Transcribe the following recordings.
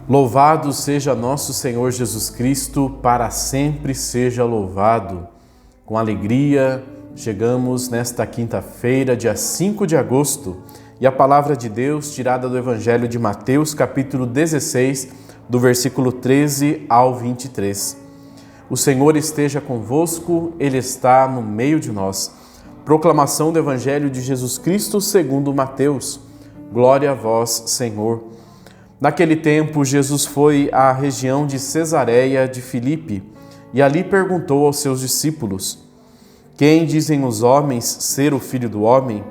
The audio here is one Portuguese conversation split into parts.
Louvado seja nosso Senhor Jesus Cristo, para sempre seja louvado. Com alegria, chegamos nesta quinta-feira, dia 5 de agosto, e a palavra de Deus tirada do Evangelho de Mateus, capítulo 16, do versículo 13 ao 23. O Senhor esteja convosco, Ele está no meio de nós. Proclamação do Evangelho de Jesus Cristo segundo Mateus. Glória a vós, Senhor. Naquele tempo, Jesus foi à região de Cesareia de Filipe e ali perguntou aos seus discípulos: Quem dizem os homens ser o Filho do Homem?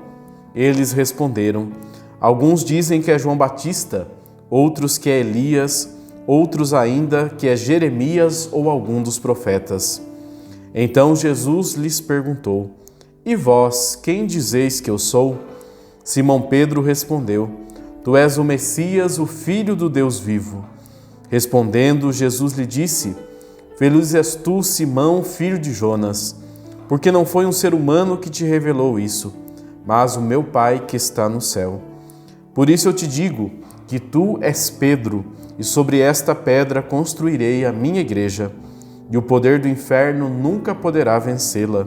Eles responderam: Alguns dizem que é João Batista, outros que é Elias, outros ainda que é Jeremias ou algum dos profetas. Então Jesus lhes perguntou: E vós, quem dizeis que eu sou? Simão Pedro respondeu: Tu és o Messias, o Filho do Deus vivo. Respondendo, Jesus lhe disse: Feliz és tu, Simão, filho de Jonas, porque não foi um ser humano que te revelou isso, mas o meu Pai que está no céu. Por isso eu te digo que tu és Pedro, e sobre esta pedra construirei a minha igreja, e o poder do inferno nunca poderá vencê-la.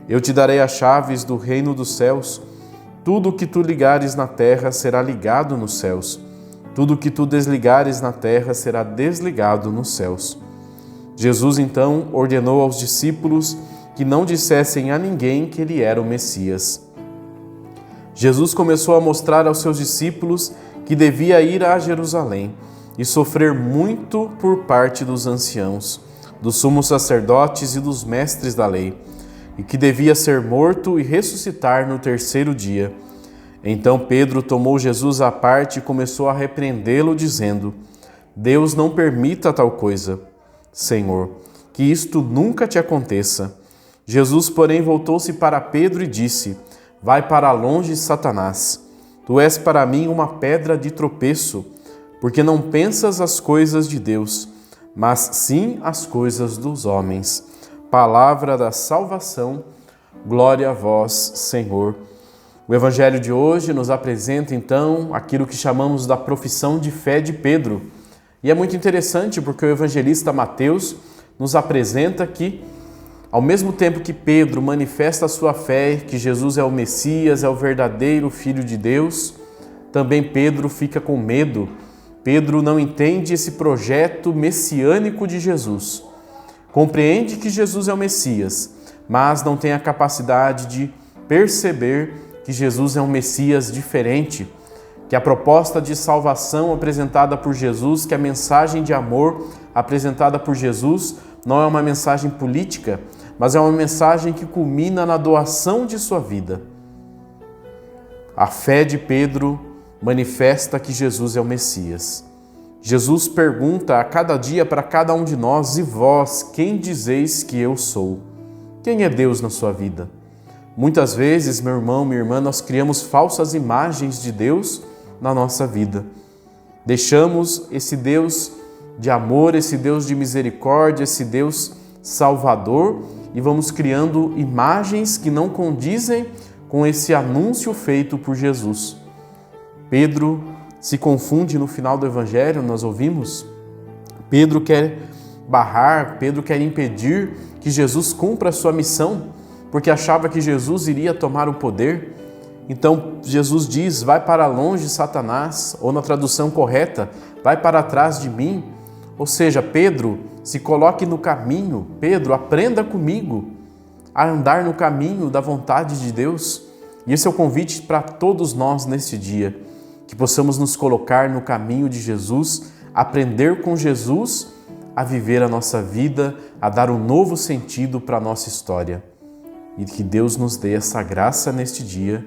Eu te darei as chaves do reino dos céus. Tudo o que tu ligares na terra será ligado nos céus. Tudo o que tu desligares na terra será desligado nos céus. Jesus então ordenou aos discípulos que não dissessem a ninguém que ele era o Messias. Jesus começou a mostrar aos seus discípulos que devia ir a Jerusalém e sofrer muito por parte dos anciãos, dos sumos sacerdotes e dos mestres da lei, e que devia ser morto e ressuscitar no terceiro dia. Então Pedro tomou Jesus à parte e começou a repreendê-lo, dizendo: Deus não permita tal coisa, Senhor, que isto nunca te aconteça. Jesus, porém, voltou-se para Pedro e disse: Vai para longe, Satanás. Tu és para mim uma pedra de tropeço, porque não pensas as coisas de Deus, mas sim as coisas dos homens. Palavra da salvação, glória a vós, Senhor. O Evangelho de hoje nos apresenta, então, aquilo que chamamos da profissão de fé de Pedro. E é muito interessante porque o evangelista Mateus nos apresenta que, ao mesmo tempo que Pedro manifesta a sua fé, que Jesus é o Messias, é o verdadeiro Filho de Deus, também Pedro fica com medo. Pedro não entende esse projeto messiânico de Jesus. Compreende que Jesus é o Messias, mas não tem a capacidade de perceber que Jesus é um Messias diferente, que a proposta de salvação apresentada por Jesus, que a mensagem de amor apresentada por Jesus não é uma mensagem política, mas é uma mensagem que culmina na doação de sua vida. A fé de Pedro manifesta que Jesus é o Messias. Jesus pergunta a cada dia para cada um de nós: E vós, quem dizeis que eu sou? Quem é Deus na sua vida? Muitas vezes, meu irmão, minha irmã, nós criamos falsas imagens de Deus na nossa vida. Deixamos esse Deus de amor, esse Deus de misericórdia, esse Deus salvador e vamos criando imagens que não condizem com esse anúncio feito por Jesus. Pedro se confunde no final do Evangelho, nós ouvimos. Pedro quer barrar, Pedro quer impedir que Jesus cumpra a sua missão, porque achava que Jesus iria tomar o poder. Então Jesus diz: Vai para longe, Satanás, ou na tradução correta, vai para trás de mim. Ou seja, Pedro, se coloque no caminho. Pedro, aprenda comigo a andar no caminho da vontade de Deus. E esse é o convite para todos nós neste dia, que possamos nos colocar no caminho de Jesus, aprender com Jesus a viver a nossa vida, a dar um novo sentido para a nossa história. E que Deus nos dê essa graça neste dia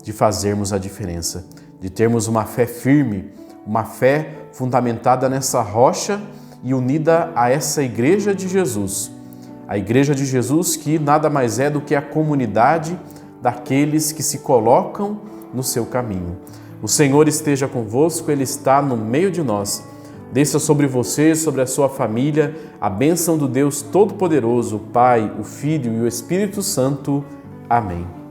de fazermos a diferença, de termos uma fé firme, uma fé fundamentada nessa rocha e unida a essa igreja de Jesus. A igreja de Jesus que nada mais é do que a comunidade daqueles que se colocam no seu caminho. O Senhor esteja convosco, Ele está no meio de nós. Desça sobre você, sobre a sua família, a bênção do Deus Todo-Poderoso, o Pai, o Filho e o Espírito Santo. Amém.